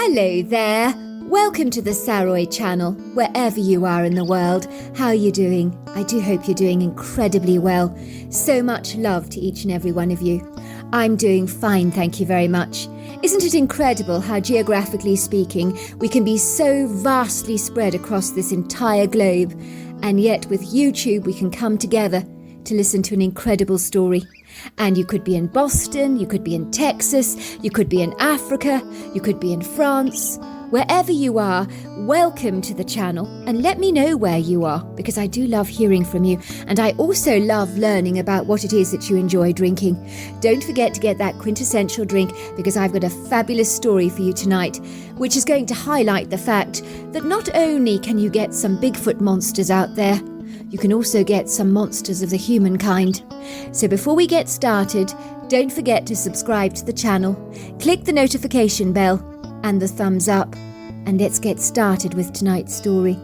Hello there. Welcome to the Saroy channel, wherever you are in the world. How are you doing? I do hope you're doing incredibly well. So much love to each and every one of you. I'm doing fine, thank you very much. Isn't it incredible how, geographically speaking, we can be so vastly spread across this entire globe, and yet with YouTube we can come together to listen to an incredible story. And you could be in Boston, you could be in Texas, you could be in Africa, you could be in France. Wherever you are, welcome to the channel, and let me know where you are, because I do love hearing from you, and I also love learning about what it is that you enjoy drinking. Don't forget to get that quintessential drink, because I've got a fabulous story for you tonight, which is going to highlight the fact that not only can you get some Bigfoot monsters out there, you can also get some monsters of the humankind. So before we get started, don't forget to subscribe to the channel, click the notification bell and the thumbs up, and let's get started with tonight's story.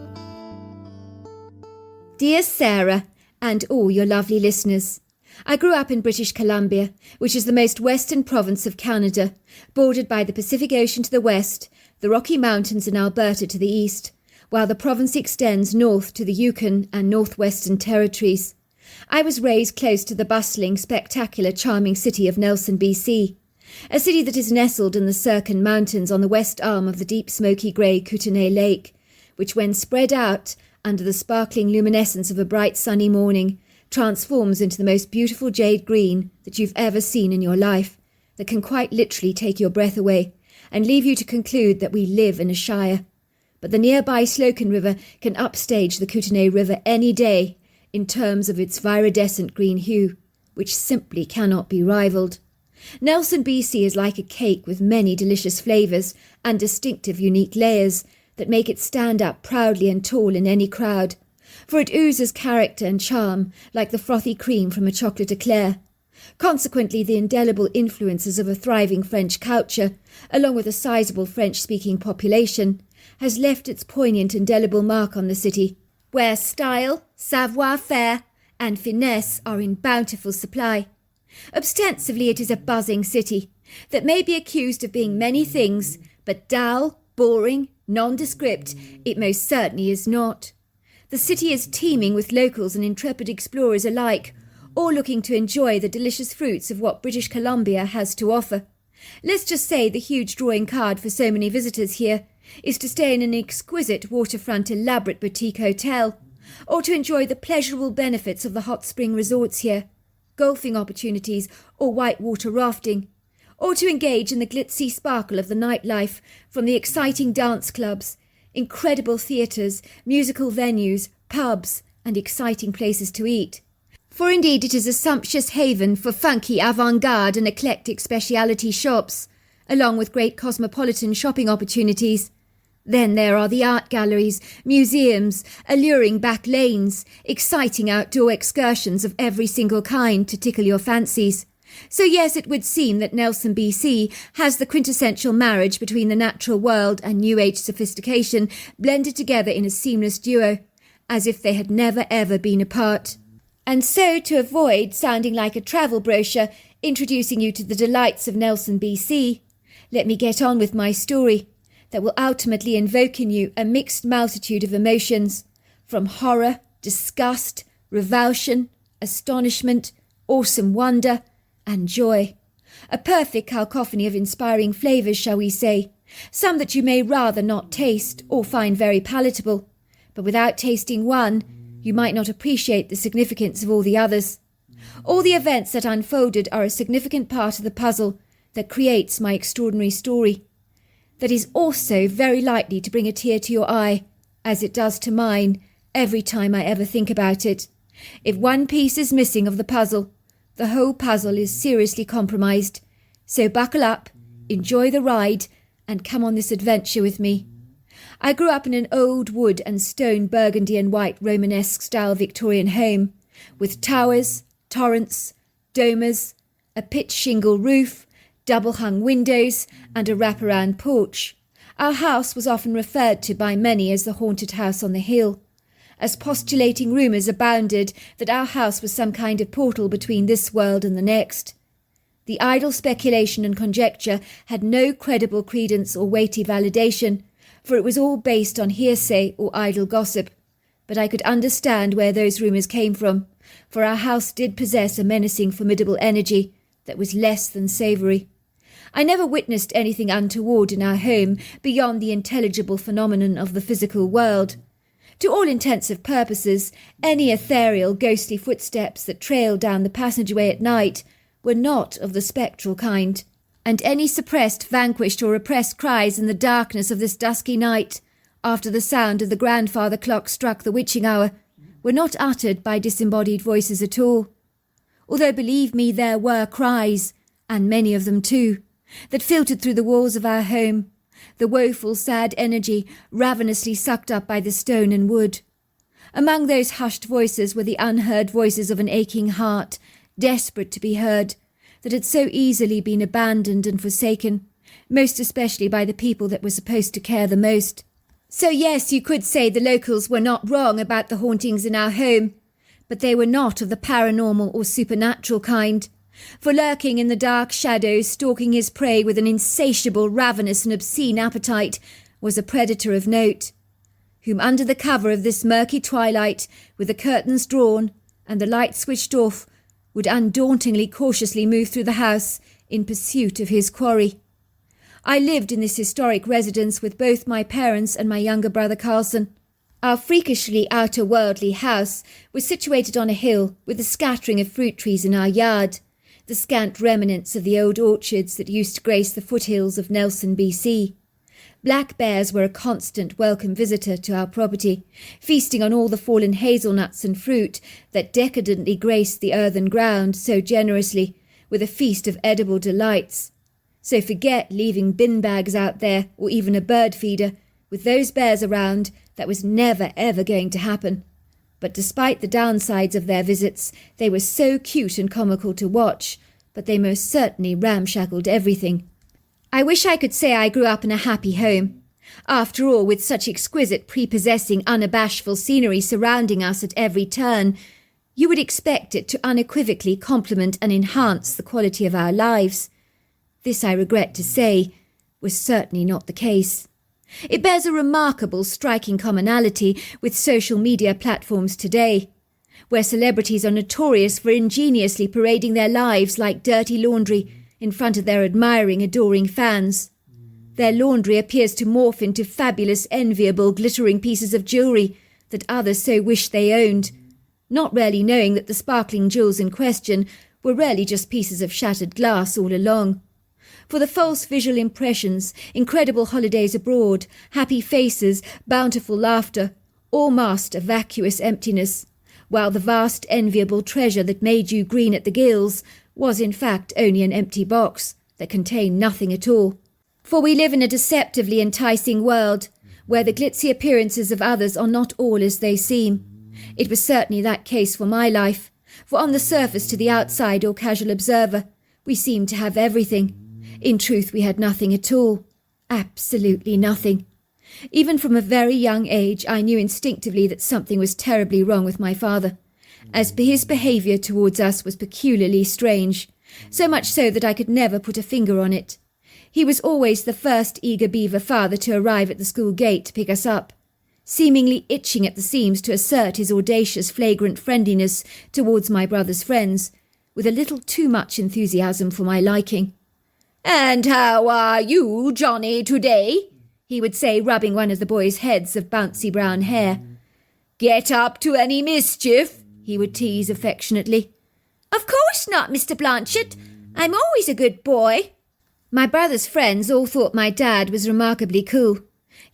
Dear Sarah and all your lovely listeners, I grew up in British Columbia, which is the most western province of Canada, bordered by the Pacific Ocean to the west, the Rocky Mountains in Alberta to the east, while the province extends north to the Yukon and Northwestern Territories. I was raised close to the bustling, spectacular, charming city of Nelson, BC, a city that is nestled in the Sircon Mountains on the west arm of the deep smoky grey Kootenay Lake, which when spread out under the sparkling luminescence of a bright sunny morning, transforms into the most beautiful jade green that you've ever seen in your life, that can quite literally take your breath away and leave you to conclude that we live in a shire. But the nearby Slocan River can upstage the Kootenay River any day in terms of its viridescent green hue, which simply cannot be rivalled. Nelson, BC is like a cake with many delicious flavours and distinctive unique layers that make it stand up proudly and tall in any crowd, for it oozes character and charm like the frothy cream from a chocolate eclair. Consequently, the indelible influences of a thriving French culture, along with a sizable French-speaking population, has left its poignant indelible mark on the city, where style, savoir-faire and finesse are in bountiful supply. Ostensibly it is a buzzing city that may be accused of being many things, but dull, boring, nondescript it most certainly is not. The city is teeming with locals and intrepid explorers alike, all looking to enjoy the delicious fruits of what British Columbia has to offer. Let's just say the huge drawing card for so many visitors here is to stay in an exquisite waterfront elaborate boutique hotel, or to enjoy the pleasurable benefits of the hot spring resorts here, golfing opportunities or whitewater rafting, or to engage in the glitzy sparkle of the nightlife from the exciting dance clubs, incredible theatres, musical venues, pubs, and exciting places to eat. For indeed it is a sumptuous haven for funky avant-garde and eclectic speciality shops, along with great cosmopolitan shopping opportunities. Then there are the art galleries, museums, alluring back lanes, exciting outdoor excursions of every single kind to tickle your fancies. So yes, it would seem that Nelson, BC has the quintessential marriage between the natural world and new age sophistication blended together in a seamless duo, as if they had never ever been apart. And so, to avoid sounding like a travel brochure introducing you to the delights of Nelson, BC, let me get on with my story that will ultimately invoke in you a mixed multitude of emotions, from horror, disgust, revulsion, astonishment, awesome wonder, and joy. A perfect cacophony of inspiring flavours, shall we say, some that you may rather not taste or find very palatable, but without tasting one, you might not appreciate the significance of all the others. All the events that unfolded are a significant part of the puzzle that creates my extraordinary story, that is also very likely to bring a tear to your eye, as it does to mine every time I ever think about it. If one piece is missing of the puzzle, the whole puzzle is seriously compromised. So buckle up, enjoy the ride, and come on this adventure with me. I grew up in an old wood and stone burgundy and white Romanesque style Victorian home, with towers, torrents, domers, a pitch shingle roof, double-hung windows, and a wraparound porch. Our house was often referred to by many as the haunted house on the hill, as postulating rumours abounded that our house was some kind of portal between this world and the next. The idle speculation and conjecture had no credible credence or weighty validation, for it was all based on hearsay or idle gossip. But I could understand where those rumours came from, for our house did possess a menacing, formidable energy that was less than savoury. I never witnessed anything untoward in our home beyond the intelligible phenomenon of the physical world. To all intensive purposes, any ethereal, ghostly footsteps that trailed down the passageway at night were not of the spectral kind, and any suppressed, vanquished, or repressed cries in the darkness of this dusky night, after the sound of the grandfather clock struck the witching hour, were not uttered by disembodied voices at all. Although, believe me, there were cries, and many of them too, that filtered through the walls of our home, the woeful, sad energy ravenously sucked up by the stone and wood. Among those hushed voices were the unheard voices of an aching heart, desperate to be heard, that had so easily been abandoned and forsaken, most especially by the people that were supposed to care the most. So yes, you could say the locals were not wrong about the hauntings in our home, but they were not of the paranormal or supernatural kind, for lurking in the dark shadows, stalking his prey with an insatiable, ravenous and obscene appetite, was a predator of note, whom under the cover of this murky twilight, with the curtains drawn and the light switched off, would undauntedly cautiously move through the house in pursuit of his quarry. I lived in this historic residence with both my parents and my younger brother Carlson. Our freakishly outer-worldly house was situated on a hill with a scattering of fruit trees in our yard, the scant remnants of the old orchards that used to grace the foothills of Nelson, BC. Black bears were a constant welcome visitor to our property, feasting on all the fallen hazelnuts and fruit that decadently graced the earthen ground so generously, with a feast of edible delights. So forget leaving bin bags out there, or even a bird feeder. With those bears around, that was never ever going to happen. But despite the downsides of their visits, they were so cute and comical to watch, but they most certainly ramshackled everything. I wish I could say I grew up in a happy home. After all, with such exquisite, prepossessing, unabashful scenery surrounding us at every turn, you would expect it to unequivocally complement and enhance the quality of our lives. This, I regret to say, was certainly not the case. It bears a remarkable, striking commonality with social media platforms today, where celebrities are notorious for ingeniously parading their lives like dirty laundry in front of their admiring, adoring fans. Their laundry appears to morph into fabulous, enviable, glittering pieces of jewellery that others so wish they owned, not really knowing that the sparkling jewels in question were really just pieces of shattered glass all along. For the false visual impressions, incredible holidays abroad, happy faces, bountiful laughter, all masked a vacuous emptiness, while the vast enviable treasure that made you green at the gills was in fact only an empty box that contained nothing at all. For we live in a deceptively enticing world, where the glitzy appearances of others are not all as they seem. It was certainly that case for my life, for on the surface to the outside or casual observer, we seemed to have everything. In truth, we had nothing at all. Absolutely nothing. Even from a very young age, I knew instinctively that something was terribly wrong with my father, as his behaviour towards us was peculiarly strange, so much so that I could never put a finger on it. He was always the first eager beaver father to arrive at the school gate to pick us up, seemingly itching at the seams to assert his audacious, flagrant friendliness towards my brother's friends, with a little too much enthusiasm for my liking. "And how are you, Johnny, today?" he would say, rubbing one of the boys' heads of bouncy brown hair. "Get up to any mischief?" he would tease affectionately. "Of course not, Mr. Blanchard. I'm always a good boy." My brother's friends all thought my dad was remarkably cool.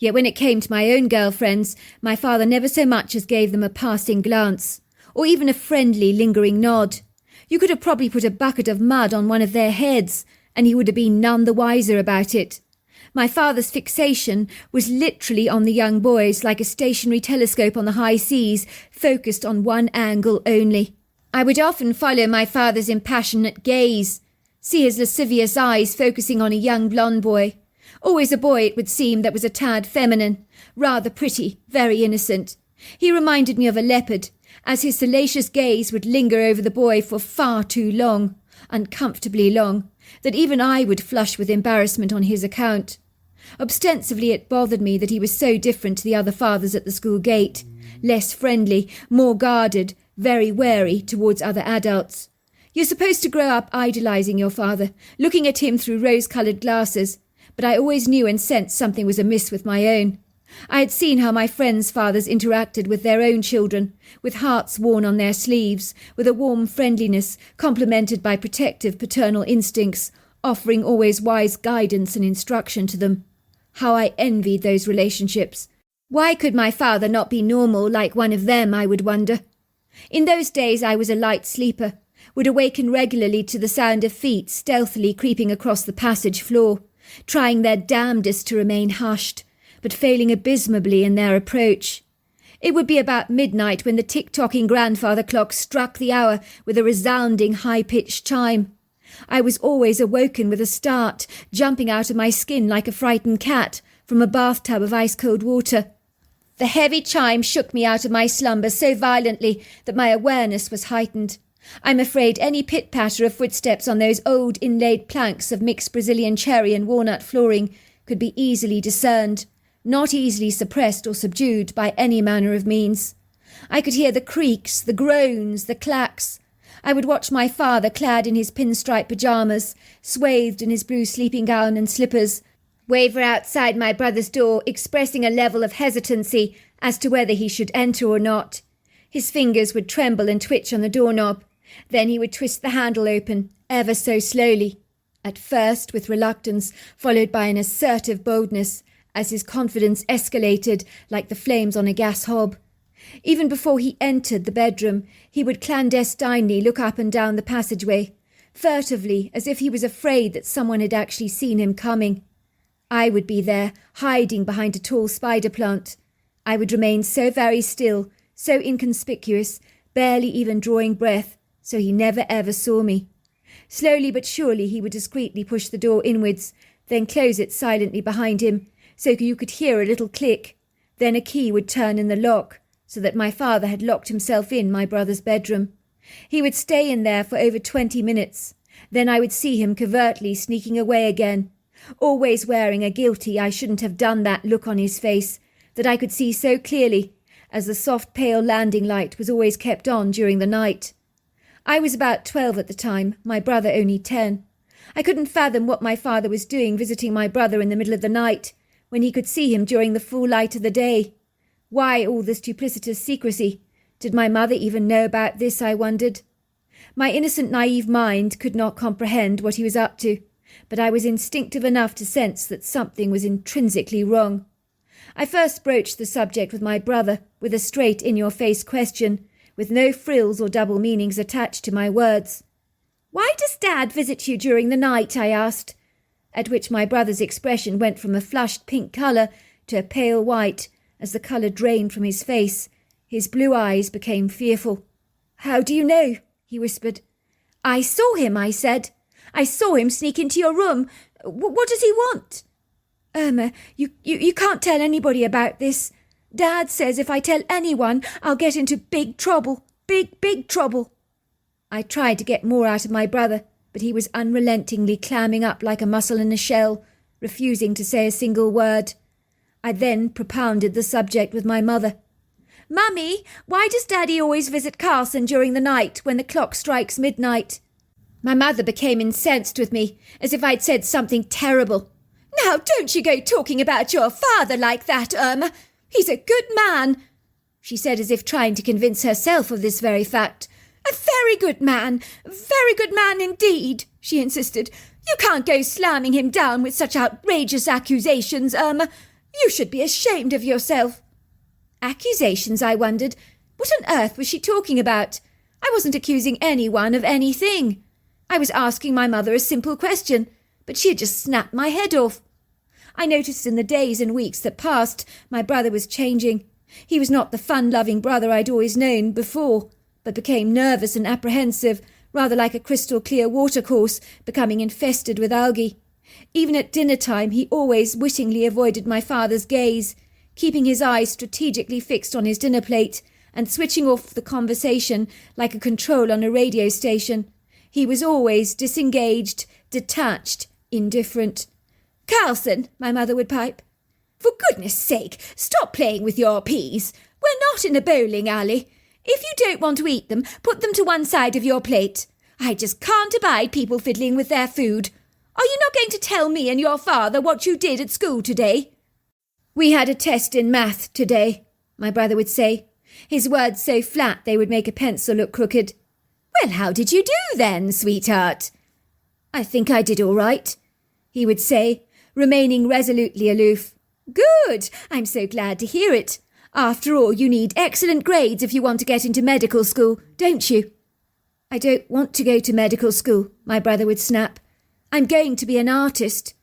Yet when it came to my own girlfriends, my father never so much as gave them a passing glance, or even a friendly, lingering nod. You could have probably put a bucket of mud on one of their heads, and he would have been none the wiser about it. My father's fixation was literally on the young boys, like a stationary telescope on the high seas, focused on one angle only. I would often follow my father's impassionate gaze, see his lascivious eyes focusing on a young blonde boy. Always a boy, it would seem, that was a tad feminine, rather pretty, very innocent. He reminded me of a leopard, as his salacious gaze would linger over the boy for far too long, uncomfortably long, that even I would flush with embarrassment on his account. Ostensibly it bothered me that he was so different to the other fathers at the school gate, less friendly, more guarded, very wary towards other adults. You're supposed to grow up idolizing your father, looking at him through rose-coloured glasses, but I always knew and sensed something was amiss with my own. I had seen how my friends' fathers interacted with their own children, with hearts worn on their sleeves, with a warm friendliness complemented by protective paternal instincts, offering always wise guidance and instruction to them. How I envied those relationships. Why could my father not be normal like one of them, I would wonder? In those days I was a light sleeper, would awaken regularly to the sound of feet stealthily creeping across the passage floor, trying their damnedest to remain hushed, but failing abysmally in their approach. It would be about midnight when the tick-tocking grandfather clock struck the hour with a resounding high-pitched chime. I was always awoken with a start, jumping out of my skin like a frightened cat from a bathtub of ice-cold water. The heavy chime shook me out of my slumber so violently that my awareness was heightened. I'm afraid any pit-patter of footsteps on those old inlaid planks of mixed Brazilian cherry and walnut flooring could be easily discerned, not easily suppressed or subdued by any manner of means. I could hear the creaks, the groans, the clacks. I would watch my father clad in his pinstripe pyjamas, swathed in his blue sleeping gown and slippers, waver outside my brother's door, expressing a level of hesitancy as to whether he should enter or not. His fingers would tremble and twitch on the doorknob. Then he would twist the handle open, ever so slowly, at first with reluctance, followed by an assertive boldness, as his confidence escalated like the flames on a gas hob. Even before he entered the bedroom, he would clandestinely look up and down the passageway, furtively, as if he was afraid that someone had actually seen him coming. I would be there, hiding behind a tall spider plant. I would remain so very still, so inconspicuous, barely even drawing breath, so he never ever saw me. Slowly but surely he would discreetly push the door inwards, then close it silently behind him, so you could hear a little click. Then a key would turn in the lock, so that my father had locked himself in my brother's bedroom. He would stay in there for over 20 minutes. Then I would see him covertly sneaking away again, always wearing a guilty I shouldn't have done that look on his face that I could see so clearly, as the soft pale landing light was always kept on during the night. I was about 12 at the time, my brother only 10. I couldn't fathom what my father was doing visiting my brother in the middle of the night, when he could see him during the full light of the day. Why all this duplicitous secrecy? Did my mother even know about this, I wondered? My innocent, naive mind could not comprehend what he was up to, but I was instinctive enough to sense that something was intrinsically wrong. I first broached the subject with my brother with a straight in-your-face question, with no frills or double meanings attached to my words. "Why does Dad visit you during the night?" I asked, at which my brother's expression went from a flushed pink colour to a pale white as the colour drained from his face. His blue eyes became fearful. "How do you know?" he whispered. "I saw him," I said. "I saw him sneak into your room. What does he want?" "Irma, you can't tell anybody about this. Dad says if I tell anyone, I'll get into big trouble. Big trouble." I tried to get more out of my brother, but he was unrelentingly clamming up like a mussel in a shell, refusing to say a single word. I then propounded the subject with my mother. "Mummy, why does Daddy always visit Carson during the night when the clock strikes midnight?" My mother became incensed with me, as if I'd said something terrible. "Now don't you go talking about your father like that, Irma. He's a good man," she said, as if trying to convince herself of this very fact. "A very good man indeed," she insisted. "You can't go slamming him down with such outrageous accusations, Irma. You should be ashamed of yourself." Accusations, I wondered. What on earth was she talking about? I wasn't accusing anyone of anything. I was asking my mother a simple question, but she had just snapped my head off. I noticed in the days and weeks that passed, my brother was changing. He was not the fun-loving brother I'd always known before, but became nervous and apprehensive, rather like a crystal-clear watercourse becoming infested with algae. Even at dinner-time he always wittingly avoided my father's gaze, keeping his eyes strategically fixed on his dinner plate and switching off the conversation like a control on a radio station. He was always disengaged, detached, indifferent. "Carlson," my mother would pipe, "for goodness sake, stop playing with your peas. We're not in a bowling alley. If you don't want to eat them, put them to one side of your plate. I just can't abide people fiddling with their food. Are you not going to tell me and your father what you did at school today?" "We had a test in math today," my brother would say, his words so flat they would make a pencil look crooked. "Well, how did you do then, sweetheart?" "I think I did all right," he would say, remaining resolutely aloof. "Good! I'm so glad to hear it. After all, you need excellent grades if you want to get into medical school, don't you?" "I don't want to go to medical school," my brother would snap. "I'm going to be an artist."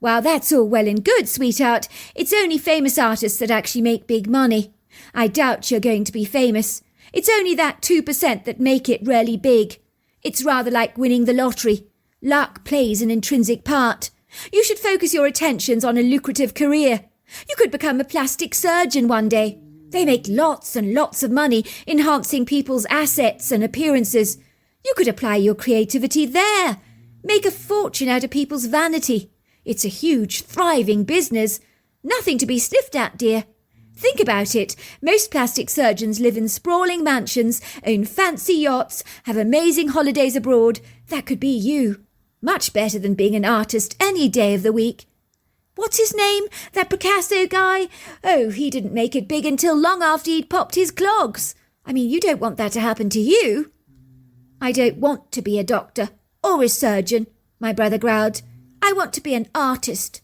"Well, that's all well and good, sweetheart. It's only famous artists that actually make big money. I doubt you're going to be famous. It's only that 2% that make it really big. It's rather like winning the lottery. Luck plays an intrinsic part. You should focus your attentions on a lucrative career. You could become a plastic surgeon one day. They make lots and lots of money enhancing people's assets and appearances. You could apply your creativity there. Make a fortune out of people's vanity. It's a huge, thriving business. Nothing to be sniffed at, dear. Think about it. Most plastic surgeons live in sprawling mansions, own fancy yachts, have amazing holidays abroad. That could be you. Much better than being an artist any day of the week. What's his name? That Picasso guy? Oh, he didn't make it big until long after he'd popped his clogs. I mean, you don't want that to happen to you." "I don't want to be a doctor or a surgeon," my brother growled. "I want to be an artist."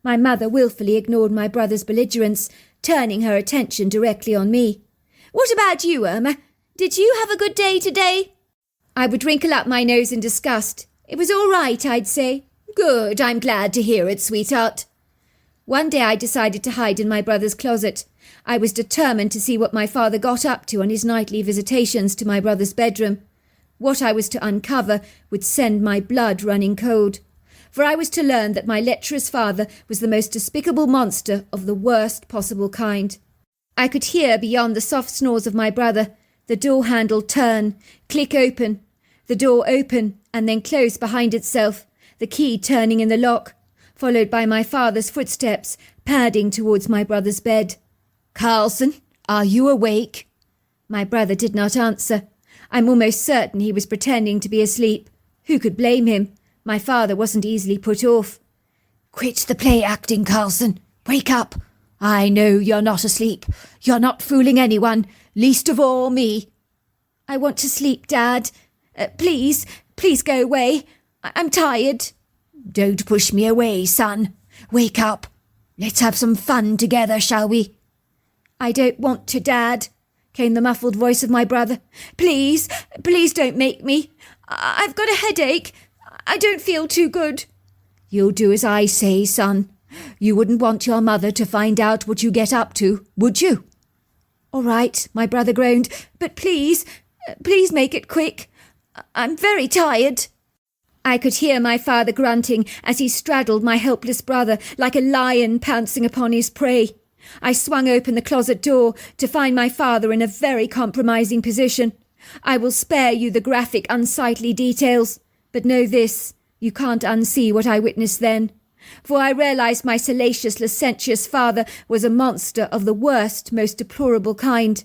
My mother wilfully ignored my brother's belligerence, turning her attention directly on me. "What about you, Irma? Did you have a good day today?" I would wrinkle up my nose in disgust. It was all right, I'd say. "Good, I'm glad to hear it, sweetheart." One day I decided to hide in my brother's closet. I was determined to see what my father got up to on his nightly visitations to my brother's bedroom. What I was to uncover would send my blood running cold. For I was to learn that my lecherous father was the most despicable monster of the worst possible kind. I could hear beyond the soft snores of my brother the door handle turn, click open, the door open and then close behind itself, the key turning in the lock, followed by my father's footsteps padding towards my brother's bed. "Carlson, are you awake?" My brother did not answer. I'm almost certain he was pretending to be asleep. Who could blame him? My father wasn't easily put off. "Quit the play acting, Carlson. Wake up. I know you're not asleep. You're not fooling anyone, least of all me." "I want to sleep, Dad. Please go away. I'm tired." "Don't push me away, son. Wake up. Let's have some fun together, shall we?" "I don't want to, Dad," came the muffled voice of my brother. Please don't make me. I've got a headache. I don't feel too good." "You'll do as I say, son. You wouldn't want your mother to find out what you get up to, would you?" "All right," my brother groaned, "but please make it quick. I'm very tired." I could hear my father grunting as he straddled my helpless brother like a lion pouncing upon his prey. I swung open the closet door to find my father in a very compromising position. I will spare you the graphic, unsightly details, but know this, you can't unsee what I witnessed then. For I realized my salacious, licentious father was a monster of the worst, most deplorable kind.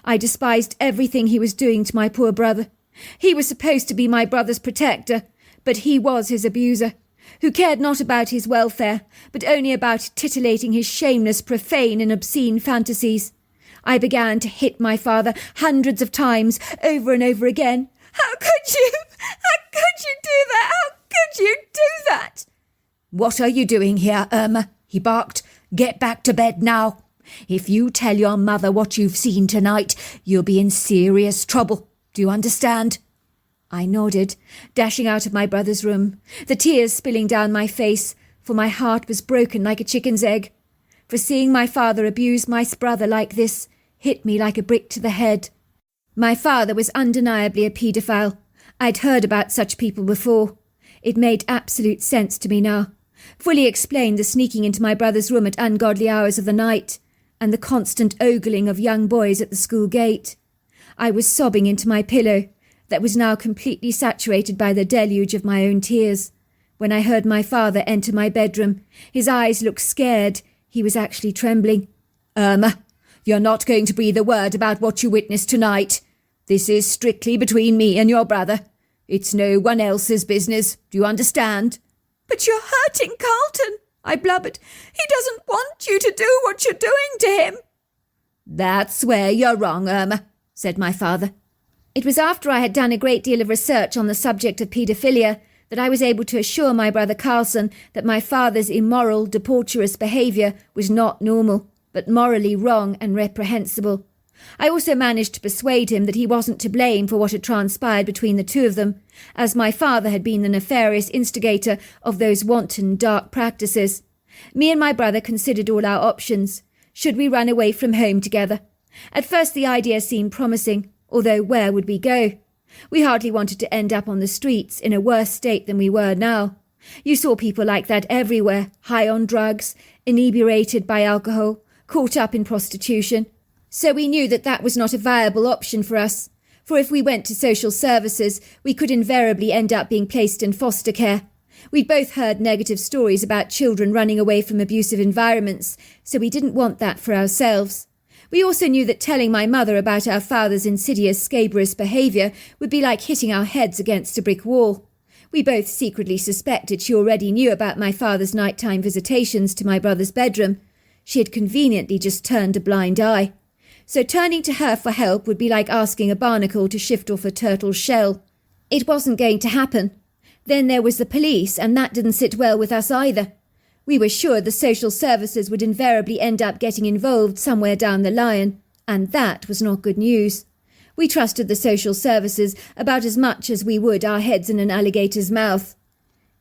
I despised everything he was doing to my poor brother. He was supposed to be my brother's protector, but he was his abuser, who cared not about his welfare, but only about titillating his shameless, profane and obscene fantasies. I began to hit my father hundreds of times, over and over again. How could you? How could you do that? How could you do that? "What are you doing here, Irma?" he barked. "Get back to bed now. If you tell your mother what you've seen tonight, you'll be in serious trouble. Do you understand?" I nodded, dashing out of my brother's room, the tears spilling down my face, for my heart was broken like a chicken's egg. For seeing my father abuse my brother like this hit me like a brick to the head. My father was undeniably a paedophile. I'd heard about such people before. It made absolute sense to me now. Fully explained the sneaking into my brother's room at ungodly hours of the night, and the constant ogling of young boys at the school gate. I was sobbing into my pillow, that was now completely saturated by the deluge of my own tears. When I heard my father enter my bedroom, his eyes looked scared. He was actually trembling. "Irma, you're not going to breathe a word about what you witnessed tonight. This is strictly between me and your brother. It's no one else's business. Do you understand?" "But you're hurting Carlton," I blubbered. "He doesn't want you to do what you're doing to him." "That's where you're wrong, Irma," said my father. It was after I had done a great deal of research on the subject of paedophilia that I was able to assure my brother Carlson that my father's immoral, debaucherous behaviour was not normal, but morally wrong and reprehensible. I also managed to persuade him that he wasn't to blame for what had transpired between the two of them, as my father had been the nefarious instigator of those wanton, dark practices. Me and my brother considered all our options. Should we run away from home together? At first the idea seemed promising, although where would we go? We hardly wanted to end up on the streets in a worse state than we were now. You saw people like that everywhere, high on drugs, inebriated by alcohol, caught up in prostitution. So we knew that that was not a viable option for us, for if we went to social services, we could invariably end up being placed in foster care. We'd both heard negative stories about children running away from abusive environments, so we didn't want that for ourselves. We also knew that telling my mother about our father's insidious, scabrous behaviour would be like hitting our heads against a brick wall. We both secretly suspected she already knew about my father's nighttime visitations to my brother's bedroom. She had conveniently just turned a blind eye. So turning to her for help would be like asking a barnacle to shift off a turtle's shell. It wasn't going to happen. Then there was the police, and that didn't sit well with us either. We were sure the social services would invariably end up getting involved somewhere down the line, and that was not good news. We trusted the social services about as much as we would our heads in an alligator's mouth.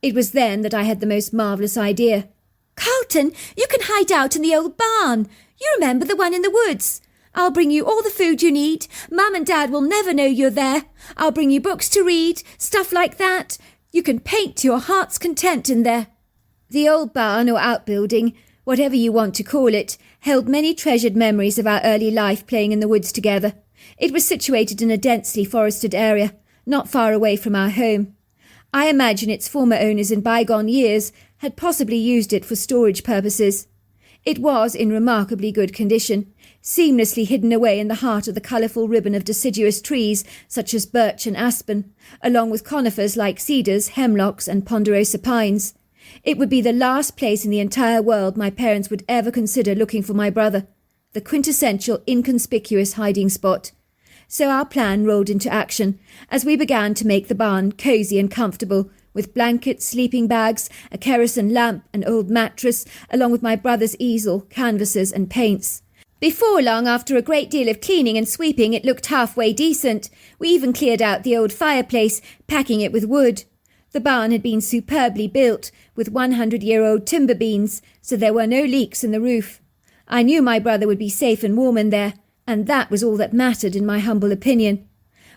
It was then that I had the most marvellous idea. "Carlton, you can hide out in the old barn. You remember the one in the woods? I'll bring you all the food you need. Mum and Dad will never know you're there. I'll bring you books to read, stuff like that. You can paint to your heart's content in there." The old barn or outbuilding, whatever you want to call it, held many treasured memories of our early life playing in the woods together. It was situated in a densely forested area, not far away from our home. I imagine its former owners in bygone years had possibly used it for storage purposes. It was in remarkably good condition, seamlessly hidden away in the heart of the colourful ribbon of deciduous trees such as birch and aspen, along with conifers like cedars, hemlocks and ponderosa pines. It would be the last place in the entire world my parents would ever consider looking for my brother, the quintessential inconspicuous hiding spot. So our plan rolled into action as we began to make the barn cosy and comfortable, with blankets, sleeping bags, a kerosene lamp, an old mattress, along with my brother's easel, canvases and paints. Before long, after a great deal of cleaning and sweeping, it looked halfway decent. We even cleared out the old fireplace, packing it with wood. The barn had been superbly built, with 100-year-old timber beams, so there were no leaks in the roof. I knew my brother would be safe and warm in there, and that was all that mattered in my humble opinion.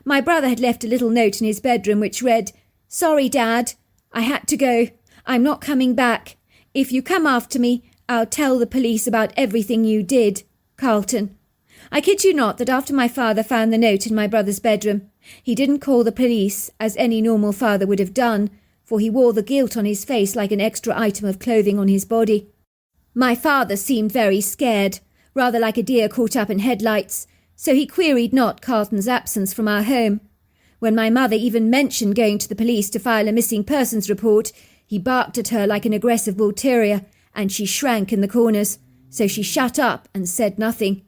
My brother had left a little note in his bedroom which read, "Sorry, Dad. I had to go. I'm not coming back. If you come after me, I'll tell the police about everything you did. Carlton." I kid you not that after my father found the note in my brother's bedroom, he didn't call the police, as any normal father would have done, for he wore the guilt on his face like an extra item of clothing on his body. My father seemed very scared, rather like a deer caught up in headlights, so he queried not Carlton's absence from our home. When my mother even mentioned going to the police to file a missing persons report, he barked at her like an aggressive bull terrier, and she shrank in the corners, so she shut up and said nothing.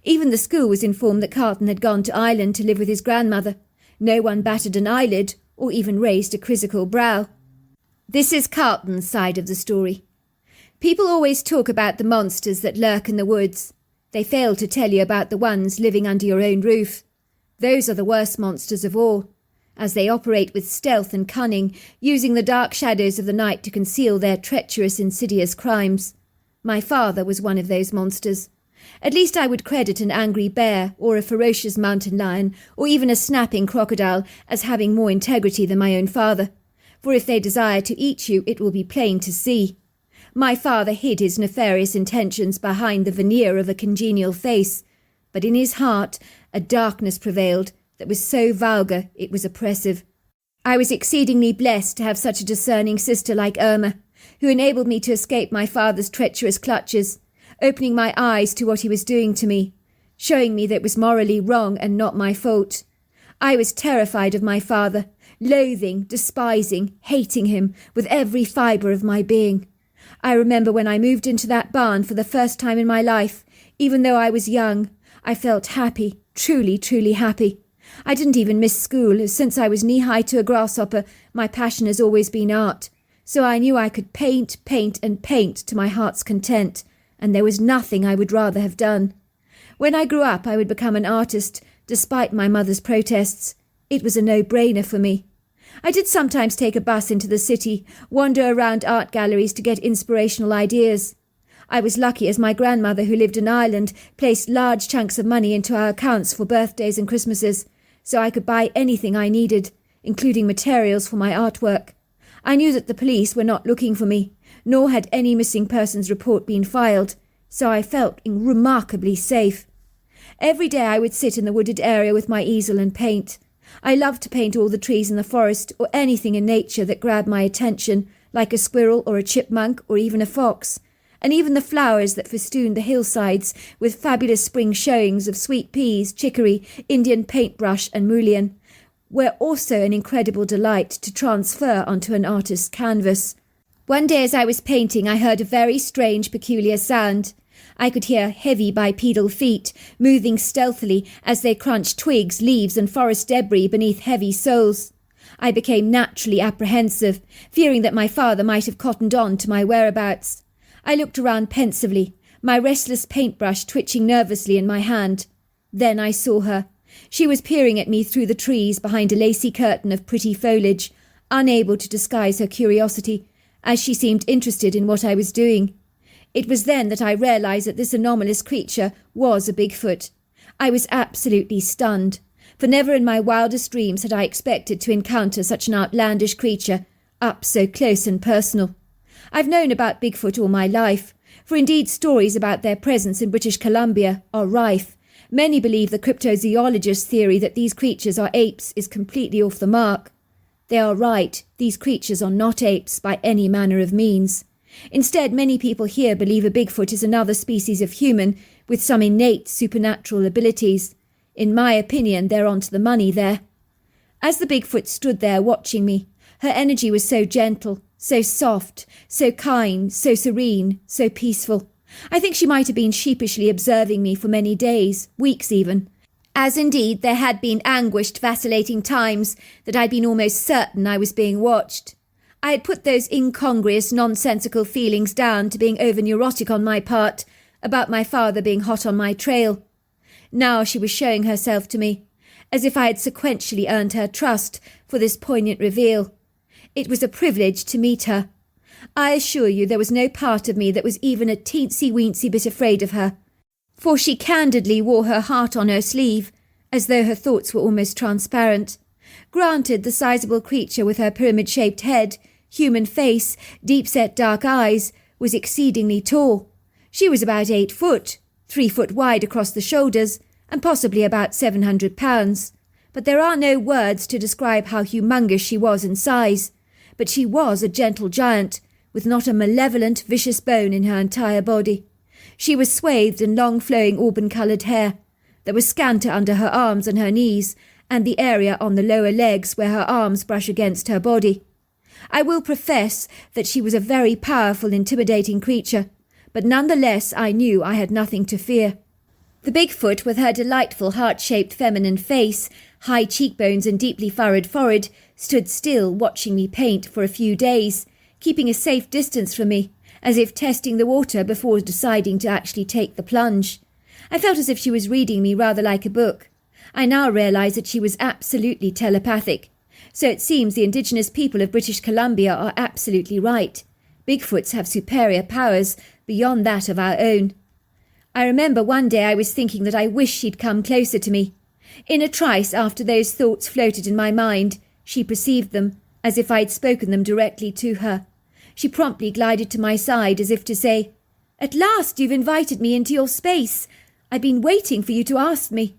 Even the school was informed that Carlton had gone to Ireland to live with his grandmother. No one batted an eyelid or even raised a quizzical brow. This is Carlton's side of the story. People always talk about the monsters that lurk in the woods. They fail to tell you about the ones living under your own roof. Those are the worst monsters of all, as they operate with stealth and cunning, using the dark shadows of the night to conceal their treacherous, insidious crimes. My father was one of those monsters. At least I would credit an angry bear or a ferocious mountain lion or even a snapping crocodile as having more integrity than my own father, for if they desire to eat you, it will be plain to see. My father hid his nefarious intentions behind the veneer of a congenial face, but in his heart a darkness prevailed that was so vulgar it was oppressive. I was exceedingly blessed to have such a discerning sister like Irma, who enabled me to escape my father's treacherous clutches, opening my eyes to what he was doing to me, showing me that it was morally wrong and not my fault. I was terrified of my father, loathing, despising, hating him with every fibre of my being. I remember when I moved into that barn for the first time in my life, even though I was young, I felt happy, truly, truly happy. I didn't even miss school, as since I was knee-high to a grasshopper, my passion has always been art. So I knew I could paint, paint and paint to my heart's content, and there was nothing I would rather have done. When I grew up, I would become an artist, despite my mother's protests. It was a no-brainer for me. I did sometimes take a bus into the city, wander around art galleries to get inspirational ideas. I was lucky as my grandmother, who lived in Ireland, placed large chunks of money into our accounts for birthdays and Christmases, so I could buy anything I needed, including materials for my artwork. I knew that the police were not looking for me, nor had any missing persons report been filed, so I felt remarkably safe. Every day I would sit in the wooded area with my easel and paint. I loved to paint all the trees in the forest or anything in nature that grabbed my attention, like a squirrel or a chipmunk or even a fox, and even the flowers that festooned the hillsides with fabulous spring showings of sweet peas, chicory, Indian paintbrush and mullein, were also an incredible delight to transfer onto an artist's canvas. One day as I was painting, I heard a very strange, peculiar sound. I could hear heavy bipedal feet moving stealthily as they crunched twigs, leaves and forest debris beneath heavy soles. I became naturally apprehensive, fearing that my father might have cottoned on to my whereabouts. I looked around pensively, my restless paintbrush twitching nervously in my hand. Then I saw her. She was peering at me through the trees behind a lacy curtain of pretty foliage, unable to disguise her curiosity, as she seemed interested in what I was doing. It was then that I realized that this anomalous creature was a Bigfoot. I was absolutely stunned, for never in my wildest dreams had I expected to encounter such an outlandish creature, up so close and personal. I've known about Bigfoot all my life, for indeed stories about their presence in British Columbia are rife. Many believe the cryptozoologist theory that these creatures are apes is completely off the mark. They are right, these creatures are not apes by any manner of means. Instead, many people here believe a Bigfoot is another species of human with some innate supernatural abilities. In my opinion, they're onto the money there. As the Bigfoot stood there watching me, her energy was so gentle, so soft, so kind, so serene, so peaceful. I think she might have been sheepishly observing me for many days, weeks even, as indeed there had been anguished, vacillating times that I'd been almost certain I was being watched. I had put those incongruous, nonsensical feelings down to being over-neurotic on my part, about my father being hot on my trail. Now she was showing herself to me, as if I had sequentially earned her trust for this poignant reveal. It was a privilege to meet her. I assure you there was no part of me that was even a teensy-weensy bit afraid of her, for she candidly wore her heart on her sleeve, as though her thoughts were almost transparent. Granted, the sizable creature with her pyramid-shaped head, human face, deep-set dark eyes, was exceedingly tall. She was about 8 foot, 3 foot wide across the shoulders, and possibly about 700 pounds. But there are no words to describe how humongous she was in size. But she was a gentle giant, with not a malevolent, vicious bone in her entire body. She was swathed in long flowing auburn-coloured hair that was scanter under her arms and her knees, and the area on the lower legs where her arms brush against her body. I will profess that she was a very powerful, intimidating creature, but nonetheless I knew I had nothing to fear. The Bigfoot, with her delightful heart-shaped feminine face, high cheekbones and deeply furrowed forehead, stood still watching me paint for a few days, keeping a safe distance from me, as if testing the water before deciding to actually take the plunge. I felt as if she was reading me rather like a book. I now realise that she was absolutely telepathic. So it seems the indigenous people of British Columbia are absolutely right. Bigfoots have superior powers beyond that of our own. I remember one day I was thinking that I wished she'd come closer to me. In a trice, after those thoughts floated in my mind, she perceived them, as if I'd spoken them directly to her. She promptly glided to my side, as if to say, "At last you've invited me into your space. I've been waiting for you to ask me."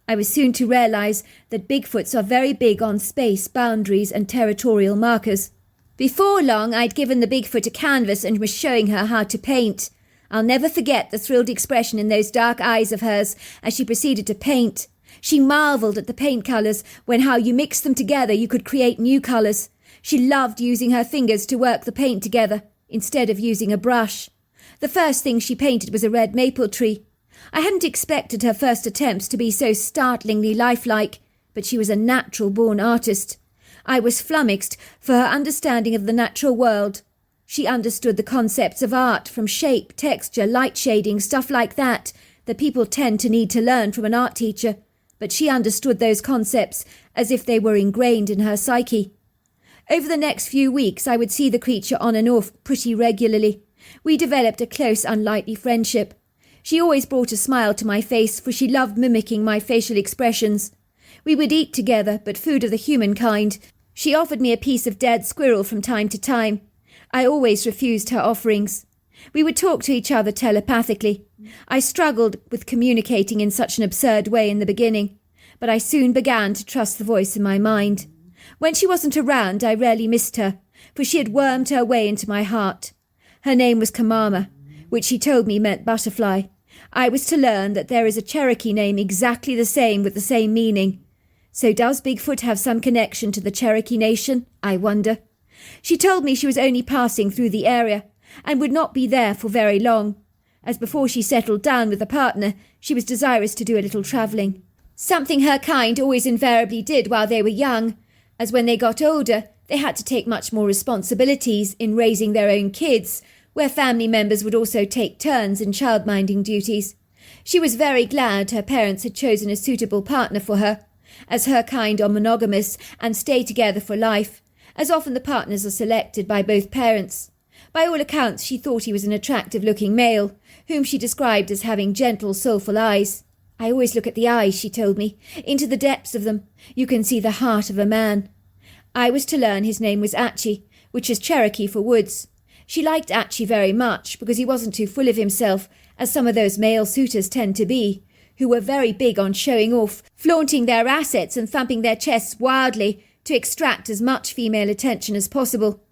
I was soon to realise that Bigfoots are very big on space, boundaries and territorial markers. Before long, I'd given the Bigfoot a canvas and was showing her how to paint. I'll never forget the thrilled expression in those dark eyes of hers as she proceeded to paint. She marvelled at the paint colours, when how you mix them together you could create new colours. She loved using her fingers to work the paint together, instead of using a brush. The first thing she painted was a red maple tree. I hadn't expected her first attempts to be so startlingly lifelike, but she was a natural-born artist. I was flummoxed for her understanding of the natural world. She understood the concepts of art, from shape, texture, light shading, stuff like that people tend to need to learn from an art teacher, but she understood those concepts as if they were ingrained in her psyche. Over the next few weeks, I would see the creature on and off pretty regularly. We developed a close, unlikely friendship. She always brought a smile to my face, for she loved mimicking my facial expressions. We would eat together, but food of the human kind. She offered me a piece of dead squirrel from time to time. I always refused her offerings. We would talk to each other telepathically. I struggled with communicating in such an absurd way in the beginning, but I soon began to trust the voice in my mind. When she wasn't around, I rarely missed her, for she had wormed her way into my heart. Her name was Kamara, which she told me meant butterfly. I was to learn that there is a Cherokee name exactly the same with the same meaning. So does Bigfoot have some connection to the Cherokee Nation, I wonder? She told me she was only passing through the area and would not be there for very long, as before she settled down with a partner, she was desirous to do a little travelling. Something her kind always invariably did while they were young, as when they got older, they had to take much more responsibilities in raising their own kids, where family members would also take turns in child-minding duties. She was very glad her parents had chosen a suitable partner for her, as her kind are monogamous and stay together for life, as often the partners are selected by both parents. By all accounts, she thought he was an attractive-looking male, whom she described as having gentle, soulful eyes. I always look at the eyes, she told me. Into the depths of them, you can see the heart of a man. I was to learn his name was Achi, which is Cherokee for woods. She liked Achi very much because he wasn't too full of himself, as some of those male suitors tend to be, who were very big on showing off, flaunting their assets and thumping their chests wildly to extract as much female attention as possible.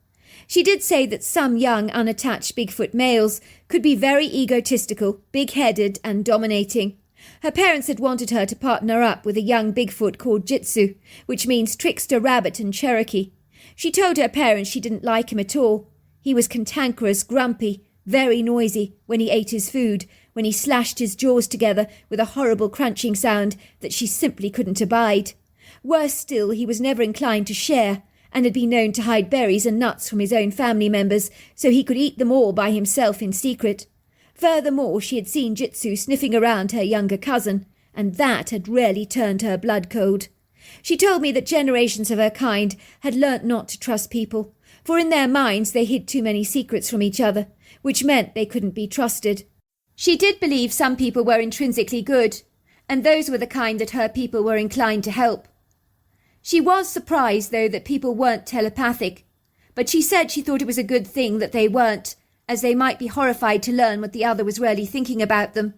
She did say that some young, unattached Bigfoot males could be very egotistical, big-headed and dominating. Her parents had wanted her to partner up with a young Bigfoot called Jitsu, which means trickster rabbit in Cherokee. She told her parents she didn't like him at all. He was cantankerous, grumpy, very noisy when he ate his food, when he slashed his jaws together with a horrible crunching sound that she simply couldn't abide. Worse still, he was never inclined to share, and had been known to hide berries and nuts from his own family members so he could eat them all by himself in secret. Furthermore, she had seen Jitsu sniffing around her younger cousin, and that had really turned her blood cold. She told me that generations of her kind had learnt not to trust people, for in their minds they hid too many secrets from each other, which meant they couldn't be trusted. She did believe some people were intrinsically good, and those were the kind that her people were inclined to help. She was surprised, though, that people weren't telepathic, but she said she thought it was a good thing that they weren't, as they might be horrified to learn what the other was really thinking about them.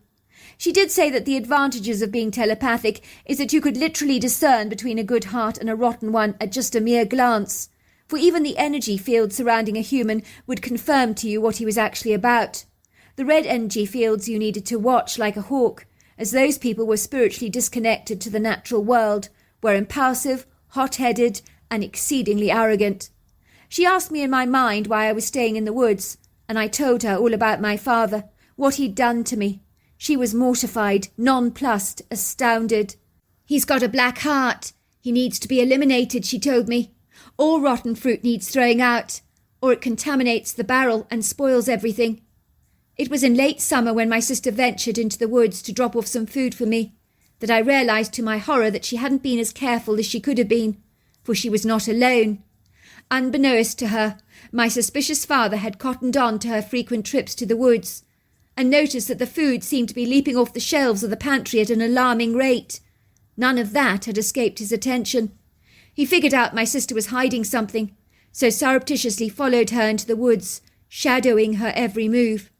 She did say that the advantages of being telepathic is that you could literally discern between a good heart and a rotten one at just a mere glance, for even the energy field surrounding a human would confirm to you what he was actually about. The red energy fields you needed to watch like a hawk, as those people were spiritually disconnected to the natural world, were impulsive, hot-headed, and exceedingly arrogant. She asked me in my mind why I was staying in the woods, and I told her all about my father, what he'd done to me. She was mortified, nonplussed, astounded. "He's got a black heart. He needs to be eliminated," she told me. "All rotten fruit needs throwing out, or it contaminates the barrel and spoils everything." It was in late summer, when my sister ventured into the woods to drop off some food for me, that I realised to my horror that she hadn't been as careful as she could have been, for she was not alone. Unbeknownst to her, my suspicious father had cottoned on to her frequent trips to the woods, and noticed that the food seemed to be leaping off the shelves of the pantry at an alarming rate. None of that had escaped his attention. He figured out my sister was hiding something, so surreptitiously followed her into the woods, shadowing her every move.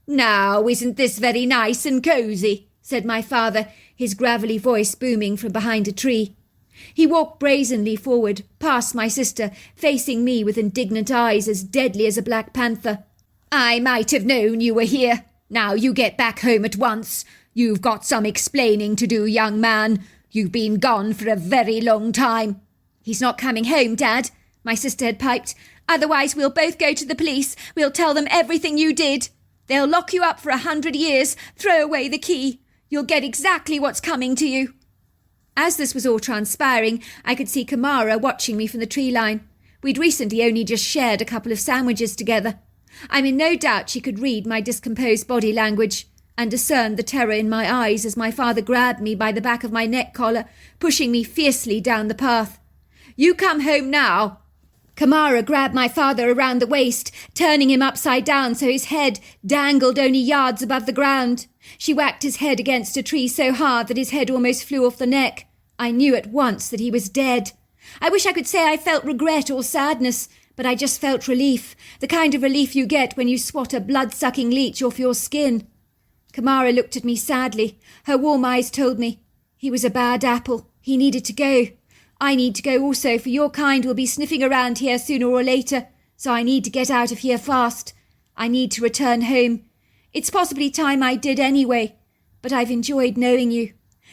"Now, isn't this very nice and cosy?" said my father, his gravelly voice booming from behind a tree. He walked brazenly forward, past my sister, facing me with indignant eyes as deadly as a black panther. "I might have known you were here. Now you get back home at once. You've got some explaining to do, young man. You've been gone for a very long time." "He's not coming home, Dad," my sister had piped. "Otherwise we'll both go to the police. We'll tell them everything you did. They'll lock you up for 100 years, throw away the key. You'll get exactly what's coming to you." As this was all transpiring, I could see Kamara watching me from the tree line. We'd recently only just shared a couple of sandwiches together. I'm in no doubt she could read my discomposed body language and discern the terror in my eyes as my father grabbed me by the back of my neck collar, pushing me fiercely down the path. "You come home now." Kamara grabbed my father around the waist, turning him upside down so his head dangled only yards above the ground. She whacked his head against a tree so hard that his head almost flew off the neck. I knew at once that he was dead. I wish I could say I felt regret or sadness, but I just felt relief, the kind of relief you get when you swat a blood-sucking leech off your skin. Kamara looked at me sadly. Her warm eyes told me, "He was a bad apple. He needed to go. I need to go also, for your kind will be sniffing around here sooner or later, so I need to get out of here fast. I need to return home. It's possibly time I did anyway, but I've enjoyed knowing you."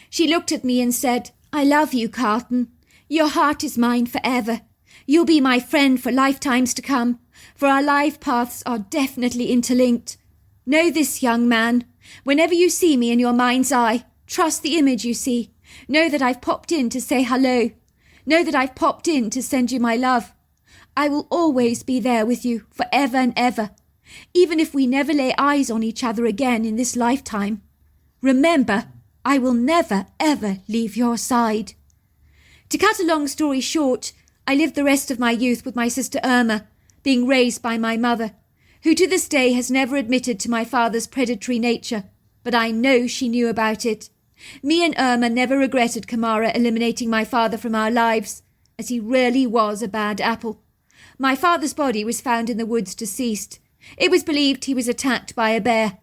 She looked at me and said, "I love you, Carlton. Your heart is mine forever. You'll be my friend for lifetimes to come, for our life paths are definitely interlinked. Know this, young man. Whenever you see me in your mind's eye, trust the image you see. Know that I've popped in to say hello. Know that I've popped in to send you my love. I will always be there with you, forever and ever, even if we never lay eyes on each other again in this lifetime. Remember, I will never, ever leave your side." To cut a long story short, I lived the rest of my youth with my sister Irma, being raised by my mother, who to this day has never admitted to my father's predatory nature, but I know she knew about it. Me and Irma never regretted Kamara eliminating my father from our lives, as he really was a bad apple. My father's body was found in the woods deceased. It was believed he was attacked by a bear.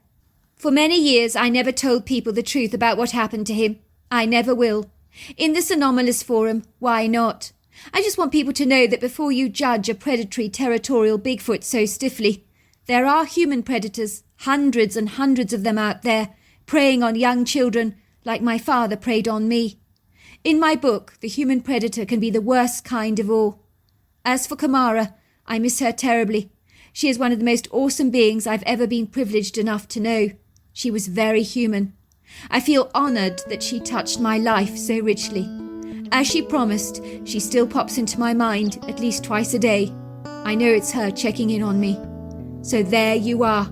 For many years I never told people the truth about what happened to him. I never will. In this anomalous forum, why not? I just want people to know that before you judge a predatory territorial Bigfoot so stiffly, there are human predators, hundreds and hundreds of them out there, preying on young children, like my father preyed on me. In my book, the human predator can be the worst kind of all. As for Kamara, I miss her terribly. She is one of the most awesome beings I've ever been privileged enough to know. She was very human. I feel honoured that she touched my life so richly. As she promised, she still pops into my mind at least twice a day. I know it's her checking in on me. So there you are.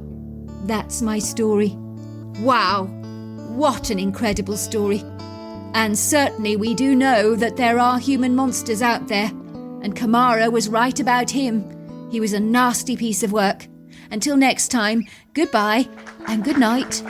That's my story. Wow, what an incredible story. And certainly we do know that there are human monsters out there. And Kamara was right about him. He was a nasty piece of work. Until next time, goodbye and good night.